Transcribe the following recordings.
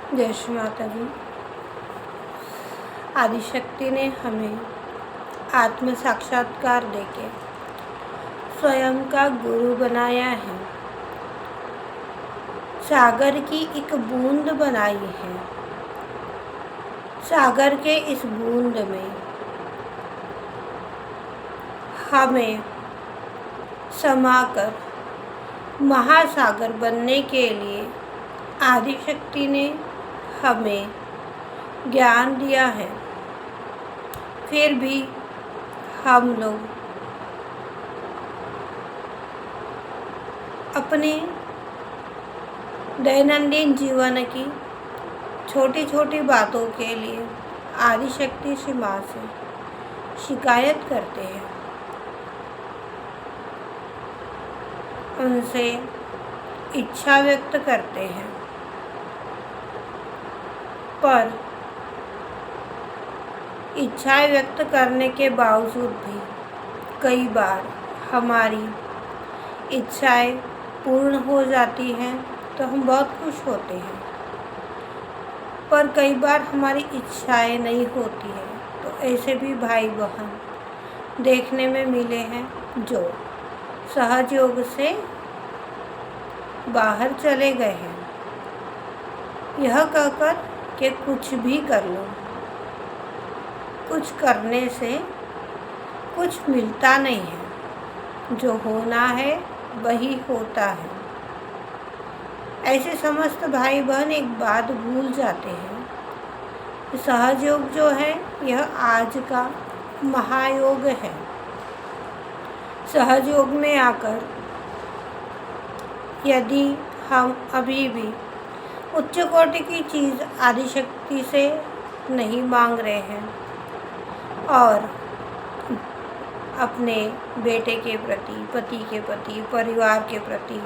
जय श्री माता दी। आदिशक्ति ने हमें आत्म साक्षात्कार देके स्वयं का गुरु बनाया है। सागर की एक बूंद बनाई है। सागर के इस बूंद में हमें समाकर महासागर बनने के लिए आदिशक्ति ने हमें ज्ञान दिया है। फिर भी हम लोग अपने दैनंदिन जीवन की छोटी छोटी बातों के लिए आदिशक्ति से माँ से शिकायत करते हैं। उनसे इच्छा व्यक्त करते हैं, पर इच्छाएं व्यक्त करने के बावजूद भी कई बार हमारी इच्छाएं पूर्ण हो जाती हैं तो हम बहुत खुश होते हैं, पर कई बार हमारी इच्छाएं नहीं होती हैं। तो ऐसे भी भाई बहन देखने में मिले हैं जो सहज योग से बाहर चले गए हैं, यह कहकर कि कुछ भी कर लो, कुछ करने से कुछ मिलता नहीं है, जो होना है वही होता है। ऐसे समस्त भाई बहन एक बात भूल जाते हैं, सहज योग जो है यह आज का महायोग है। सहज योग में आकर यदि हम अभी भी उच्च कोटि की चीज़ आदिशक्ति से नहीं मांग रहे हैं और अपने बेटे के प्रति, पति के प्रति, परिवार के प्रति,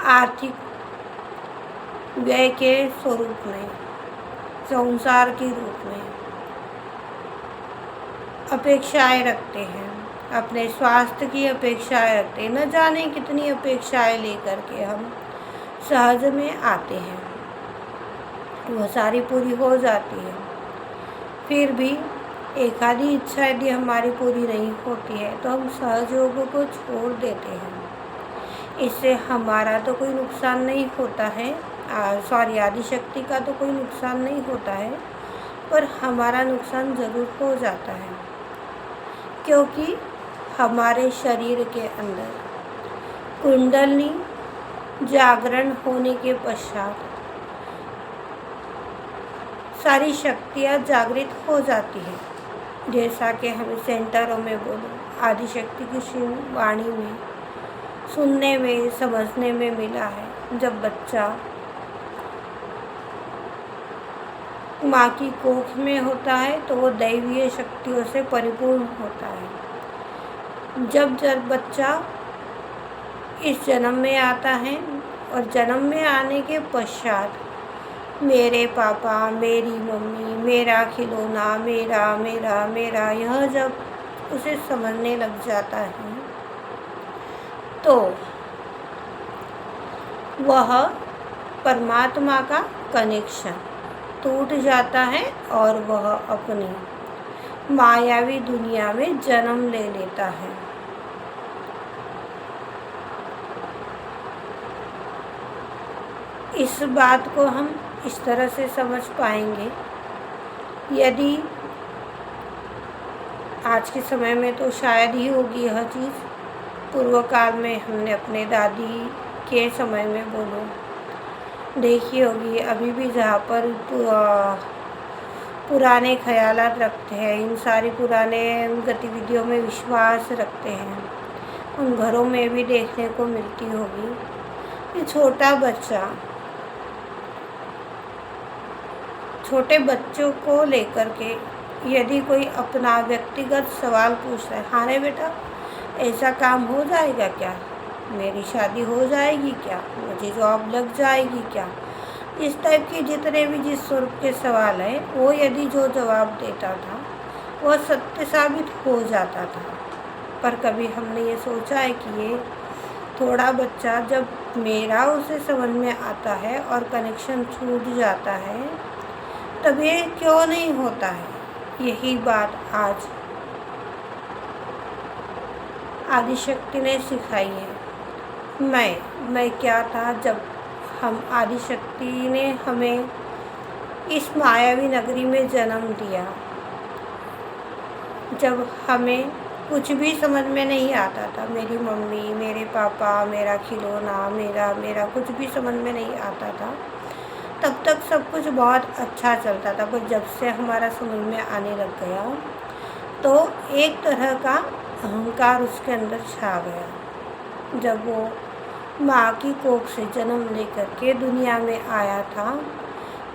आर्थिक व्यय के स्वरूप में, संसार के रूप में अपेक्षाएं रखते हैं, अपने स्वास्थ्य की अपेक्षाएं रखते हैं, न जाने कितनी अपेक्षाएं लेकर के हम सहज में आते हैं, वह सारी पूरी हो जाती है। फिर भी एक आधी इच्छा यदि हमारी पूरी नहीं होती है तो हम सहज योग को छोड़ देते हैं। इससे हमारा तो कोई नुकसान नहीं होता है, आदिशक्ति का तो कोई नुकसान नहीं होता है, पर हमारा नुकसान ज़रूर हो जाता है, क्योंकि हमारे शरीर के अंदर कुंडलिनी जागरण होने के पश्चात सारी शक्तियाँ जागृत हो जाती हैं। जैसा कि हमें सेंटरों में बोलो, आदिशक्ति की शिव वाणी में सुनने में, समझने में मिला है, जब बच्चा माँ की कोख में होता है तो वो दैवीय शक्तियों से परिपूर्ण होता है। जब बच्चा इस जन्म में आता है और जन्म में आने के पश्चात मेरे पापा, मेरी मम्मी, मेरा खिलौना, मेरा मेरा मेरा, यह जब उसे समझने लग जाता है तो वह परमात्मा का कनेक्शन टूट जाता है और वह अपनी मायावी दुनिया में जन्म ले लेता है। इस बात को हम इस तरह से समझ पाएंगे, यदि आज के समय में तो शायद ही होगी यह चीज़, पूर्व काल में हमने अपने दादी के समय में बोलो देखी होगी। अभी भी जहाँ पर पुराने ख्यालात रखते हैं, इन सारी पुराने गतिविधियों में विश्वास रखते हैं, उन घरों में भी देखने को मिलती होगी कि छोटे बच्चों को लेकर के यदि कोई अपना व्यक्तिगत सवाल पूछता है, हाँ रे बेटा ऐसा काम हो जाएगा क्या, मेरी शादी हो जाएगी क्या, मुझे जॉब लग जाएगी क्या, इस टाइप के जितने भी जिस स्वरूप के सवाल हैं, वो यदि जो जवाब देता था वह सत्य साबित हो जाता था। पर कभी हमने ये सोचा है कि ये थोड़ा बच्चा जब मेरा उसे समझ में आता है और कनेक्शन छूट जाता है, तब ये क्यों नहीं होता है। यही बात आज आदिशक्ति ने सिखाई है। मैं क्या था जब हम आदिशक्ति ने हमें इस मायावी नगरी में जन्म दिया, जब हमें कुछ भी समझ में नहीं आता था, मेरी मम्मी, मेरे पापा, मेरा खिलौना, मेरा कुछ भी समझ में नहीं आता था, तब तक सब कुछ बहुत अच्छा चलता था। पर जब से हमारा समझ में आने लग गया तो एक तरह का अहंकार उसके अंदर छा गया। जब वो माँ की कोख से जन्म लेकर के दुनिया में आया था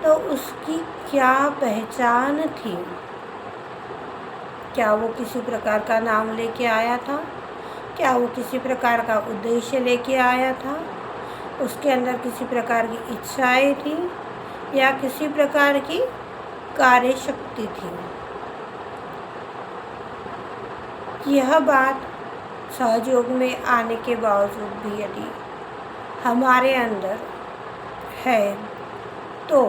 तो उसकी क्या पहचान थी? क्या वो किसी प्रकार का नाम लेके आया था? क्या वो किसी प्रकार का उद्देश्य लेके आया था? उसके अंदर किसी प्रकार की इच्छाएं थी या किसी प्रकार की कार्य शक्ति थी? यह बात सहयोग में आने के बावजूद भी यदि हमारे अंदर है तो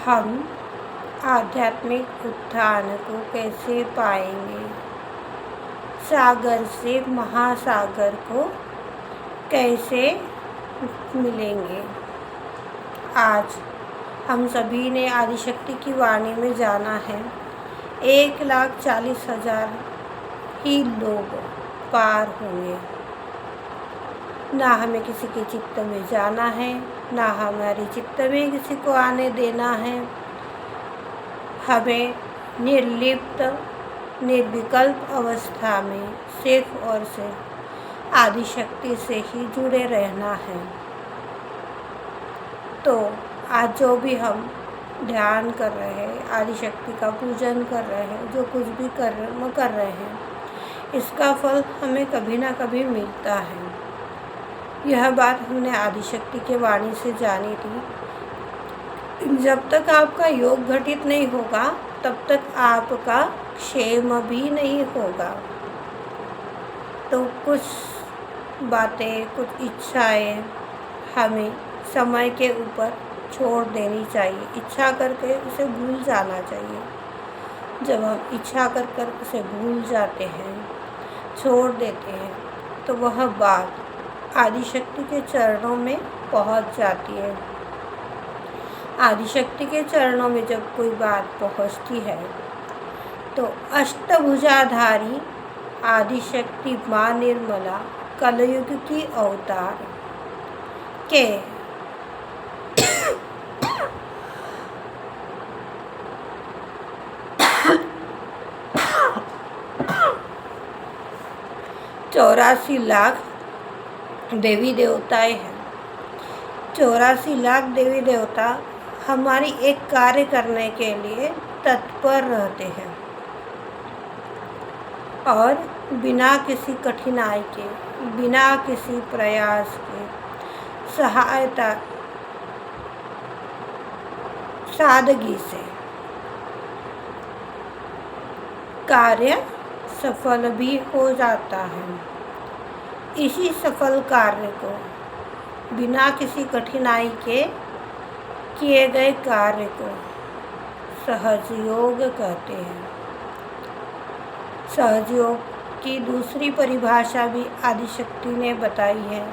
हम आध्यात्मिक उत्थान को कैसे पाएंगे? सागर से महासागर को कैसे मिलेंगे? आज हम सभी ने आदिशक्ति की वाणी में जाना है। 1,40,000 ही लोग पार होंगे। ना हमें किसी के चित्त में जाना है, ना हमारे चित्त में किसी को आने देना है। हमें निर्लिप्त निर्विकल्प अवस्था में सिर्फ और सिर्फ आदिशक्ति से ही जुड़े रहना है। तो आज जो भी हम ध्यान कर रहे हैं, आदिशक्ति का पूजन कर रहे हैं, जो कुछ भी कर रहे हैं, इसका फल हमें कभी ना कभी मिलता है। यह बात हमने आदिशक्ति के वाणी से जानी थी। जब तक आपका योग घटित नहीं होगा तब तक आपका क्षेम भी नहीं होगा। तो कुछ बातें, कुछ इच्छाएं हमें समय के ऊपर छोड़ देनी चाहिए। इच्छा करके उसे भूल जाना चाहिए। जब हम इच्छा कर उसे भूल जाते हैं, छोड़ देते हैं, तो वह बात आदिशक्ति के चरणों में पहुंच जाती है। आदिशक्ति के चरणों में जब कोई बात पहुंचती है तो अष्टभुजाधारी आदिशक्ति माँ निर्मला कलयुग की अवतार के 84 लाख देवी देवताएं हैं। 84 लाख देवी देवता हमारी एक कार्य करने के लिए तत्पर रहते हैं और बिना किसी कठिनाई के, बिना किसी प्रयास के, सहायता, सादगी से कार्य सफल भी हो जाता है। इसी सफल कार्य को, बिना किसी कठिनाई के किए गए कार्य को सहजयोग कहते हैं। सहजयोग की दूसरी परिभाषा भी आदिशक्ति ने बताई है।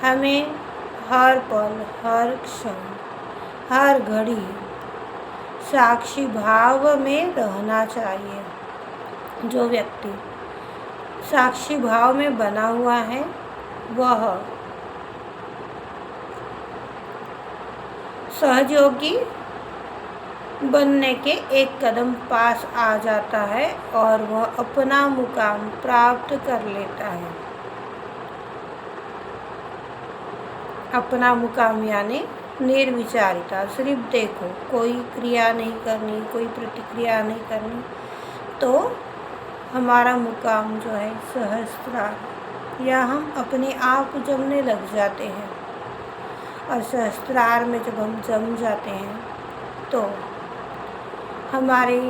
हमें हर पल, हर क्षण, हर घड़ी साक्षी भाव में रहना चाहिए। जो व्यक्ति साक्षी भाव में बना हुआ है वह सहयोगी बनने के एक कदम पास आ जाता है और वह अपना मुकाम प्राप्त कर लेता है। अपना मुकाम यानी निर्विचारिता। सिर्फ देखो, कोई क्रिया नहीं करनी, कोई प्रतिक्रिया नहीं करनी, तो हमारा मुकाम जो है सहस्त्रार, या हम अपने आप जमने लग जाते हैं। और सहस्त्रार में जब हम जम जाते हैं तो हमारे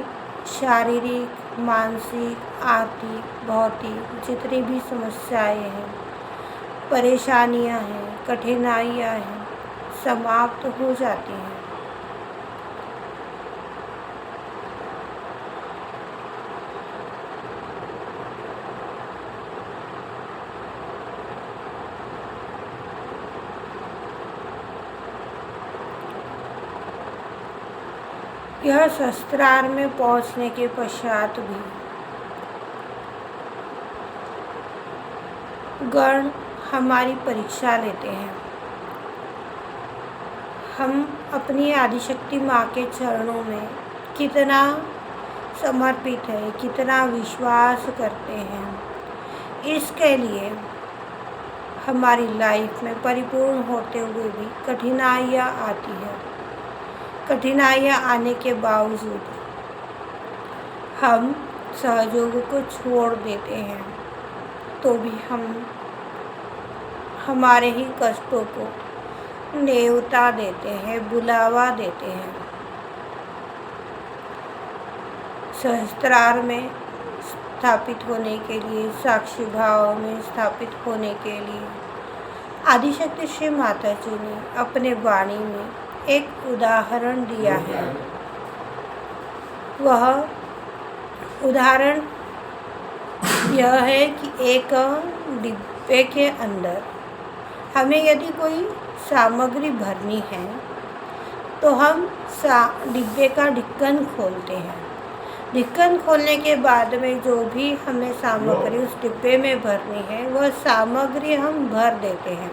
शारीरिक, मानसिक, आर्थिक, भौतिक जितनी भी समस्याएं हैं, परेशानियां हैं, कठिनाइयां हैं, समाप्त हो जाती हैं। यह शस्त्रार में पहुंचने के पश्चात भी गण हमारी परीक्षा लेते हैं। हम अपनी आदिशक्ति माँ के चरणों में कितना समर्पित है, कितना विश्वास करते हैं। इसके लिए हमारी लाइफ में परिपूर्ण होते हुए भी कठिनाइयाँ आती है। कठिनाइयाँ आने के बावजूद हम सहयोग को छोड़ देते हैं, तो भी हम हमारे ही कष्टों को नेवता देते हैं, बुलावा देते हैं। सहस्त्रार में स्थापित होने के लिए, साक्षी भाव में स्थापित होने के लिए आदिशक्ति श्री माता जी ने अपने वाणी में एक उदाहरण दिया है। वह उदाहरण यह है कि एक डिब्बे के अंदर हमें यदि कोई सामग्री भरनी है तो हम डिब्बे का ढक्कन खोलते हैं। ढक्कन खोलने के बाद में जो भी हमें सामग्री उस डिब्बे में भरनी है वह सामग्री हम भर देते हैं।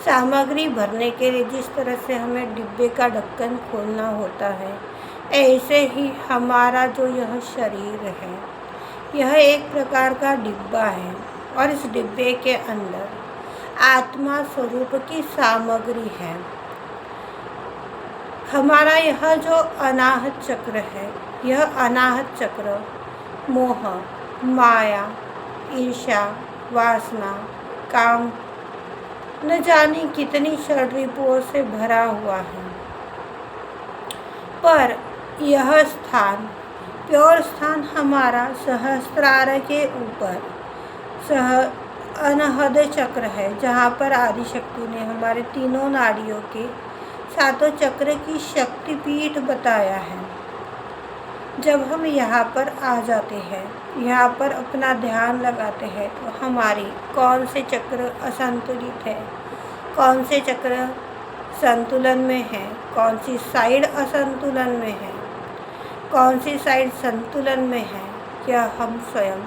सामग्री भरने के लिए जिस तरह से हमें डिब्बे का ढक्कन खोलना होता है, ऐसे ही हमारा जो यह शरीर है यह एक प्रकार का डिब्बा है और इस डिब्बे के अंदर आत्मा स्वरूप की सामग्री है। हमारा यह जो अनाहत चक्र है, यह अनाहत चक्र मोह, माया, ईर्ष्या, वासना, काम न जाने कितनी षड्रिपुओं से भरा हुआ है। पर यह स्थान, प्योर स्थान हमारा सहस्त्रार के ऊपर अनहद चक्र है, जहाँ पर आदिशक्ति ने हमारे तीनों नाड़ियों के सातों चक्र की शक्तिपीठ बताया है। जब हम यहाँ पर आ जाते हैं, यहाँ पर अपना ध्यान लगाते हैं, तो हमारी कौन से चक्र असंतुलित है, कौन से चक्र संतुलन में है, कौन सी साइड असंतुलन में है, कौन सी साइड संतुलन में है, यह हम स्वयं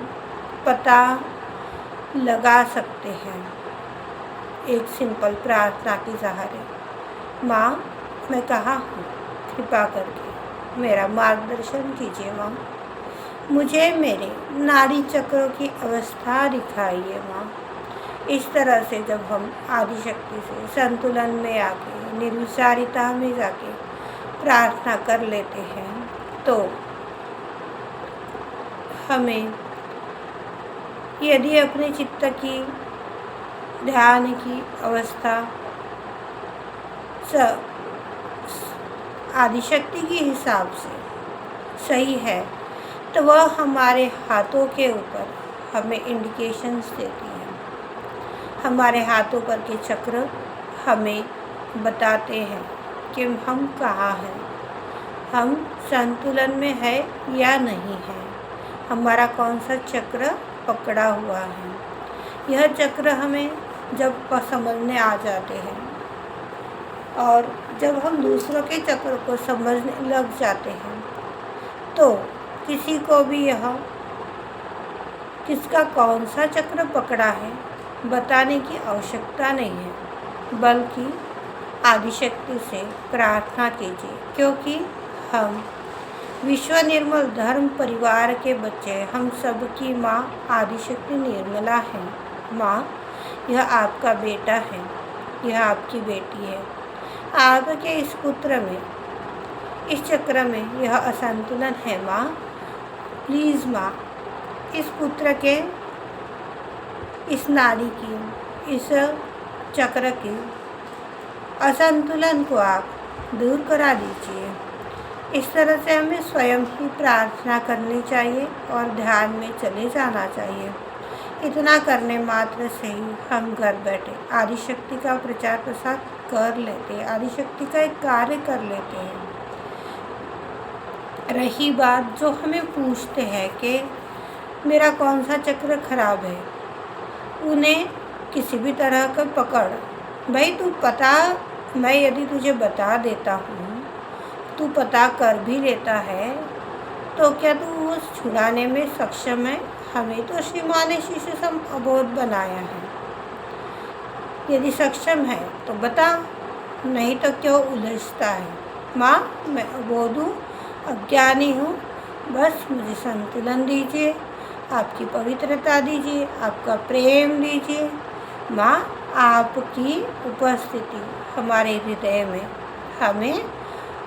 पता लगा सकते हैं एक सिंपल प्रार्थना के सहारे। माँ, मैं कहाँ हूँ, कृपा करके मेरा मार्गदर्शन कीजिए। माँ, मुझे मेरे नाड़ी चक्रों की अवस्था दिखाइए। माँ, इस तरह से जब हम आदिशक्ति से संतुलन में आके, निर्विचारिता में जाके प्रार्थना कर लेते हैं, तो हमें यदि अपने चित्त की ध्यान की अवस्था आदिशक्ति के हिसाब से सही है, तो वह हमारे हाथों के ऊपर हमें इंडिकेशंस देती है। हमारे हाथों पर के चक्र हमें बताते हैं कि हम कहाँ हैं, हम संतुलन में है या नहीं है, हमारा कौन सा चक्र पकड़ा हुआ है। यह चक्र हमें जब समझने आ जाते हैं और जब हम दूसरों के चक्र को समझने लग जाते हैं, तो किसी को भी यह किसका कौन सा चक्र पकड़ा है बताने की आवश्यकता नहीं है, बल्कि आदिशक्ति से प्रार्थना कीजिए, क्योंकि हम विश्व निर्मल धर्म परिवार के बच्चे, हम सबकी माँ आदिशक्ति निर्मला है। माँ, यह आपका बेटा है, यह आपकी बेटी है। आपके इस पुत्र में, इस चक्र में यह असंतुलन है। माँ, प्लीज़ माँ, इस पुत्र के, इस नाड़ी की, इस चक्र की असंतुलन को आप दूर करा दीजिए। इस तरह से हमें स्वयं ही प्रार्थना करनी चाहिए और ध्यान में चले जाना चाहिए। इतना करने मात्र से ही हम घर बैठे आदिशक्ति का प्रचार प्रसार कर लेते हैं, आदिशक्ति का एक कार्य कर लेते हैं। रही बात जो हमें पूछते हैं कि मेरा कौन सा चक्र खराब है, उन्हें किसी भी तरह का पकड़, भाई तू पता, मैं यदि तुझे बता देता हूँ, तू पता कर भी लेता है, तो क्या तू उस छुड़ाने में सक्षम है? हमें तो श्री माँ ने शिशु सम अबोध बनाया है। यदि सक्षम है तो बता, नहीं तो क्यों उलझता है? माँ मैं अबोध हूँ, अज्ञानी हूँ, बस मुझे संतुलन दीजिए, आपकी पवित्रता दीजिए, आपका प्रेम दीजिए। माँ आपकी उपस्थिति हमारे हृदय में हमें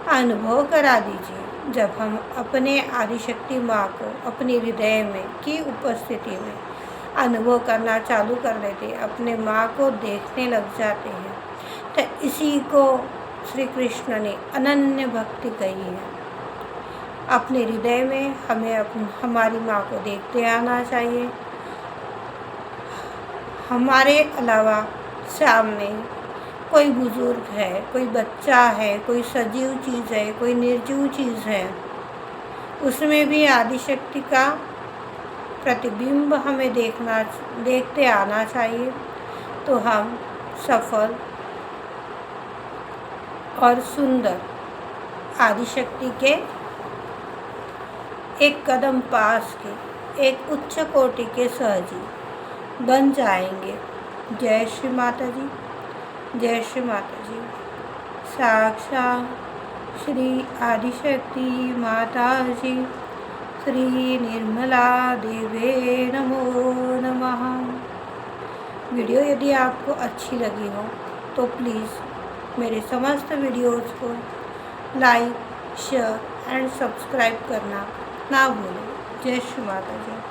अनुभव करा दीजिए। जब हम अपने आदिशक्ति माँ को अपने हृदय में की उपस्थिति में अनुभव करना चालू कर देते, अपने माँ को देखने लग जाते हैं, तो इसी को श्री कृष्ण ने अनन्य भक्ति कही है। अपने हृदय में हमें हमारी माँ को देखते आना चाहिए। हमारे अलावा सामने कोई बुज़ुर्ग है, कोई बच्चा है, कोई सजीव चीज़ है, कोई निर्जीव चीज़ है, उसमें भी आदिशक्ति का प्रतिबिंब हमें देखते आना चाहिए। तो हम सफल और सुंदर आदिशक्ति के एक कदम पास के एक उच्च कोटि के सहजी बन जाएंगे। जय श्री माता जी, जय श्री माता जी। साक्षात श्री आदिशक्ति माता जी, श्री निर्मला देवे नमो नमः। वीडियो यदि आपको अच्छी लगी हो तो प्लीज़ मेरे समस्त वीडियोज़ को लाइक, शेयर एंड सब्सक्राइब करना ना भूलें। जय श्री माता जी।